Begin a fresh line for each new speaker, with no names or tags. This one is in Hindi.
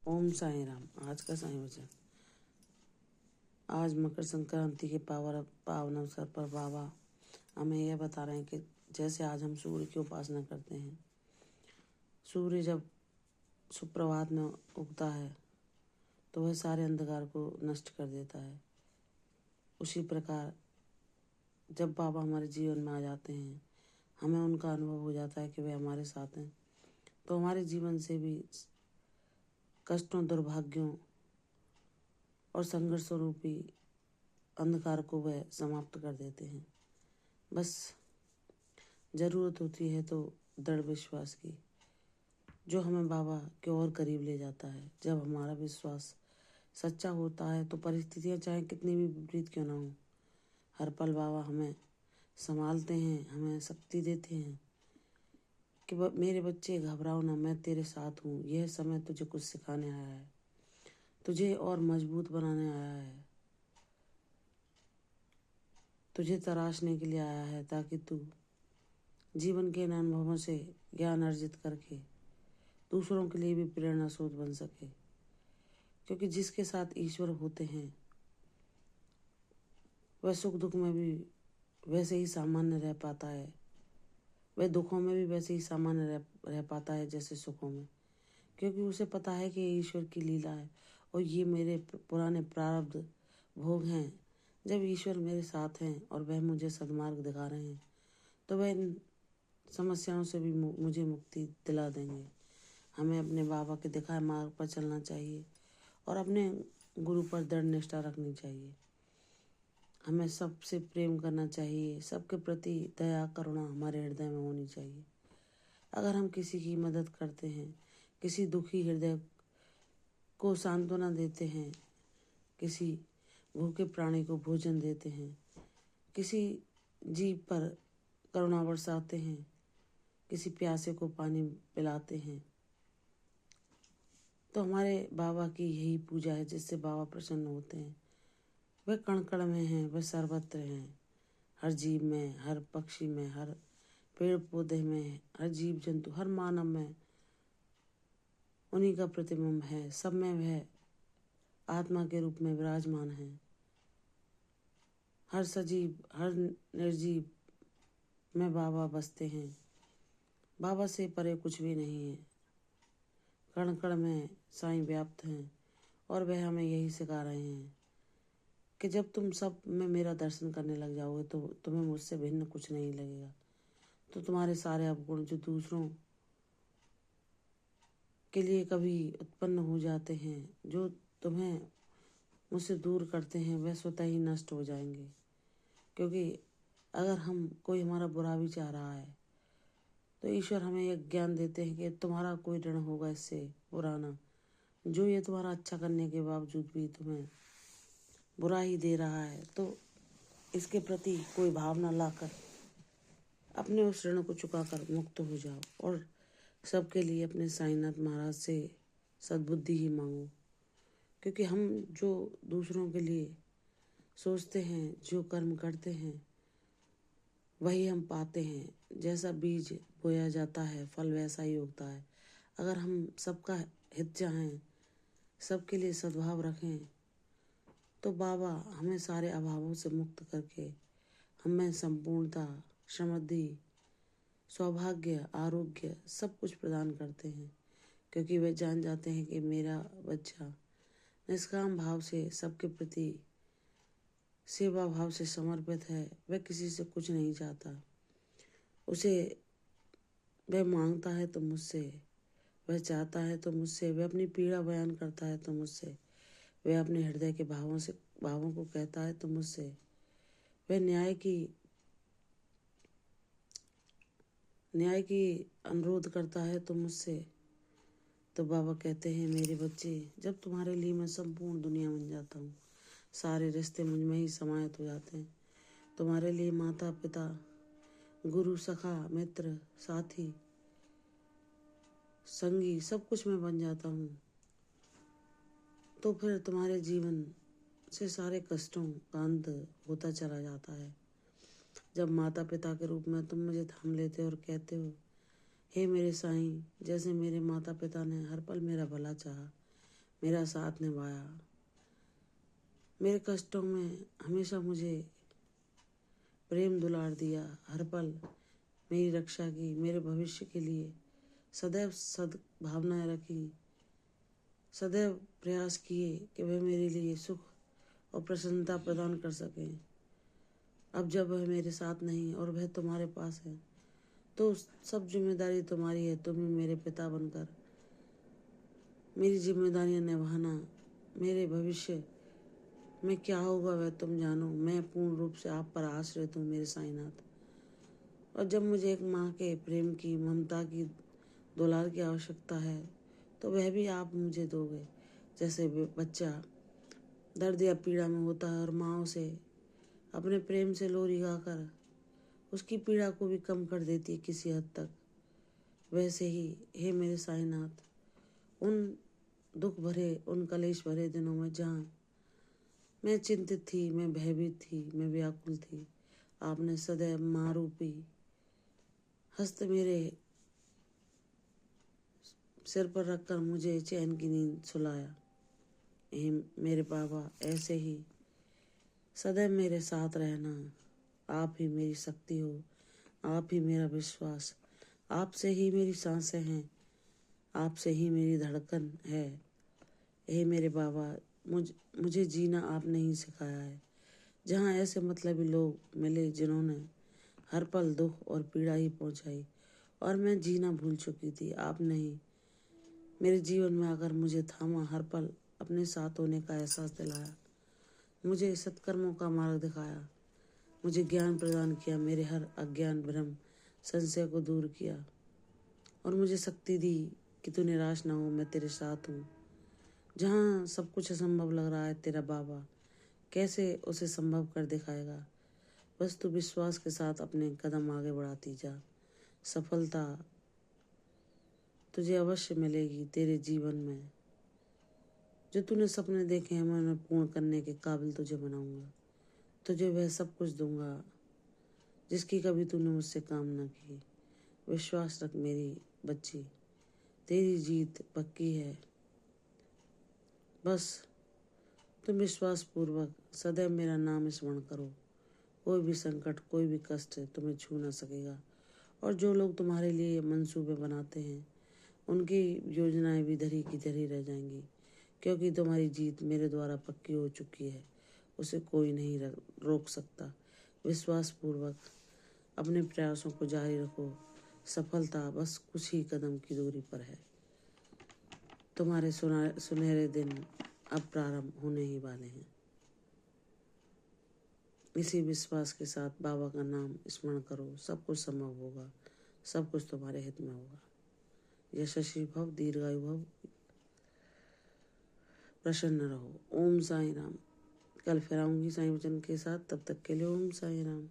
ओम साई राम। आज का साई वचन। आज मकर संक्रांति के पावन अवसर पर बाबा हमें यह बता रहे हैं कि जैसे आज हम सूर्य की उपासना करते हैं, सूर्य जब सुप्रभात में उगता है तो वह सारे अंधकार को नष्ट कर देता है। उसी प्रकार जब बाबा हमारे जीवन में आ जाते हैं, हमें उनका अनुभव हो जाता है कि वे हमारे साथ हैं, तो हमारे जीवन से भी कष्टों, दुर्भाग्यों और संघर्ष रूपी अंधकार को वह समाप्त कर देते हैं। बस ज़रूरत होती है तो दृढ़ विश्वास की, जो हमें बाबा के और करीब ले जाता है। जब हमारा विश्वास सच्चा होता है तो परिस्थितियाँ चाहे कितनी भी विपरीत क्यों ना हो, हर पल बाबा हमें संभालते हैं, हमें शक्ति देते हैं कि मेरे बच्चे घबराओ ना, मैं तेरे साथ हूँ। यह समय तुझे कुछ सिखाने आया है, तुझे और मजबूत बनाने आया है, तुझे तराशने के लिए आया है, ताकि तू जीवन के इन अनुभवों से ज्ञान अर्जित करके दूसरों के लिए भी प्रेरणा स्रोत बन सके। क्योंकि जिसके साथ ईश्वर होते हैं वह सुख दुख में भी वैसे ही सामान्य रह पाता है, वह दुखों में भी वैसे ही सामान्य रह पाता है जैसे सुखों में। क्योंकि उसे पता है कि ईश्वर की लीला है और ये मेरे पुराने प्रारब्ध भोग हैं। जब ईश्वर मेरे साथ हैं और वह मुझे सद्मार्ग दिखा रहे हैं तो वह इन समस्याओं से भी मुझे मुक्ति दिला देंगे। हमें अपने बाबा के दिखाए मार्ग पर चलना चाहिए और अपने गुरु पर दृढ़ निष्ठा रखनी चाहिए। हमें सबसे प्रेम करना चाहिए, सबके प्रति दया करुणा हमारे हृदय में होनी चाहिए। अगर हम किसी की मदद करते हैं, किसी दुखी हृदय को सांत्वना देते हैं, किसी भूखे प्राणी को भोजन देते हैं, किसी जीव पर करुणा बरसाते हैं, किसी प्यासे को पानी पिलाते हैं, तो हमारे बाबा की यही पूजा है जिससे बाबा प्रसन्न होते हैं। वह कण कण में हैं, वह सर्वत्र हैं, हर जीव में, हर पक्षी में, हर पेड़ पौधे में, हर जीव जंतु, हर मानव में उन्हीं का प्रतिबिंब है। सब में वह आत्मा के रूप में विराजमान है। हर सजीव, हर निर्जीव में बाबा बसते हैं। बाबा से परे कुछ भी नहीं है। कण कण में साईं व्याप्त हैं और वह हमें यही सिखा रहे हैं कि जब तुम सब में मेरा दर्शन करने लग जाओगे तो तुम्हें मुझसे भिन्न कुछ नहीं लगेगा। तो तुम्हारे सारे अवगुण जो दूसरों के लिए कभी उत्पन्न हो जाते हैं, जो तुम्हें मुझसे दूर करते हैं, वह स्वतः ही नष्ट हो जाएंगे। क्योंकि अगर कोई हमारा बुरा भी चाह रहा है तो ईश्वर हमें यह ज्ञान देते हैं कि तुम्हारा कोई ऋण होगा इससे पुराना, जो ये तुम्हारा अच्छा करने के बावजूद भी तुम्हें बुरा ही दे रहा है। तो इसके प्रति कोई भावना लाकर अपने उस ऋण को चुकाकर मुक्त हो जाओ और सबके लिए अपने साईनाथ महाराज से सद्बुद्धि ही मांगो। क्योंकि हम जो दूसरों के लिए सोचते हैं, जो कर्म करते हैं, वही हम पाते हैं। जैसा बीज बोया जाता है फल वैसा ही उगता है। अगर हम सबका हित चाहें, सबके लिए सद्भाव रखें, तो बाबा हमें सारे अभावों से मुक्त करके हमें संपूर्णता, समृद्धि, सौभाग्य, आरोग्य सब कुछ प्रदान करते हैं। क्योंकि वे जान जाते हैं कि मेरा बच्चा निष्काम भाव से सबके प्रति सेवा भाव से समर्पित है। वह किसी से कुछ नहीं चाहता। उसे वह मांगता है तो मुझसे, वह चाहता है तो मुझसे, वह अपनी पीड़ा बयान करता है तो मुझसे, वह अपने हृदय के भावों को कहता है तो मुझसे, वह न्याय की अनुरोध करता है तो मुझसे। तो बाबा कहते हैं, मेरे बच्चे, जब तुम्हारे लिए मैं संपूर्ण दुनिया बन जाता हूँ, सारे रिश्ते मुझ में ही समाहित हो जाते हैं। तुम्हारे लिए माता पिता, गुरु, सखा, मित्र, साथी, संगी सब कुछ मैं बन जाता हूँ। तो फिर तुम्हारे जीवन से सारे कष्टों का अंत होता चला जाता है। जब माता पिता के रूप में तुम मुझे थाम लेते हो और कहते हो, हे मेरे साईं, जैसे मेरे माता पिता ने हर पल मेरा भला चाहा, मेरा साथ निभाया। मेरे कष्टों में हमेशा मुझे प्रेम दुलार दिया। हर पल मेरी रक्षा की, मेरे भविष्य के लिए सदैव सद्भावनाएं रखी। सदैव प्रयास किए कि वह मेरे लिए सुख और प्रसन्नता प्रदान कर सकें। अब जब वह मेरे साथ नहीं और वह तुम्हारे पास है तो सब जिम्मेदारी तुम्हारी है। तुम ही मेरे पिता बनकर मेरी जिम्मेदारियां निभाना। मेरे भविष्य में क्या होगा वह तुम जानो। मैं पूर्ण रूप से आप पर आश्रित हूँ मेरे साईनाथ। और जब मुझे एक माँ के प्रेम की, ममता की, दुलार की आवश्यकता है तो वह भी आप मुझे दोगे। जैसे बच्चा दर्द या पीड़ा में होता है और माँ से अपने प्रेम से लोरी गाकर उसकी पीड़ा को भी कम कर देती है किसी हद तक, वैसे ही हे मेरे साईनाथ, उन दुख भरे, उन कलेश भरे दिनों में जहाँ मैं चिंतित थी, मैं भयभीत थी, मैं व्याकुल थी, आपने सदैव माँ रूपी हस्त मेरे सिर पर रखकर मुझे चैन की नींद सुलाया। हे मेरे बाबा, ऐसे ही सदैव मेरे साथ रहना। आप ही मेरी शक्ति हो, आप ही मेरा विश्वास, आपसे ही मेरी सांसें हैं, आपसे ही मेरी धड़कन है। हे मेरे बाबा, मुझे जीना आपने ही सिखाया है। जहाँ ऐसे मतलबी लोग मिले जिन्होंने हर पल दुख और पीड़ा ही पहुँचाई और मैं जीना भूल चुकी थी, आपने ही मेरे जीवन में आकर मुझे थामा, हर पल अपने साथ होने का एहसास दिलाया, मुझे सत्कर्मों का मार्ग दिखाया, मुझे ज्ञान प्रदान किया, मेरे हर अज्ञान भ्रम संशय को दूर किया और मुझे शक्ति दी कि तू निराश ना हो, मैं तेरे साथ हूँ। जहाँ सब कुछ असंभव लग रहा है, तेरा बाबा कैसे उसे संभव कर दिखाएगा। बस तू विश्वास के साथ अपने कदम आगे बढ़ाती जा। सफलता तुझे अवश्य मिलेगी तेरे जीवन में। जो तूने सपने देखे हैं मैं उन्हें पूर्ण करने के काबिल तुझे बनाऊंगा। तुझे वह सब कुछ दूंगा जिसकी कभी तूने मुझसे कामना की। विश्वास रख मेरी बच्ची, तेरी जीत पक्की है। बस तुम विश्वास पूर्वक सदैव मेरा नाम स्मरण करो। कोई भी संकट, कोई भी कष्ट तुम्हें छू ना सकेगा। और जो लोग तुम्हारे लिए मंसूबे बनाते हैं उनकी योजनाएं भी धरी की धरी रह जाएंगी, क्योंकि तुम्हारी जीत मेरे द्वारा पक्की हो चुकी है। उसे कोई नहीं रोक सकता। विश्वास पूर्वक अपने प्रयासों को जारी रखो। सफलता बस कुछ ही कदम की दूरी पर है। तुम्हारे सुनहरे दिन अब प्रारंभ होने ही वाले हैं। इसी विश्वास के साथ बाबा का नाम स्मरण करो। सब कुछ संभव होगा, सब कुछ तुम्हारे हित में होगा। यशस्वी भव, दीर्घायु भव, प्रसन्न रहो। ओम साई राम। कल फिर आऊंगी साईं वचन के साथ। तब तक के लिए ओम साई राम।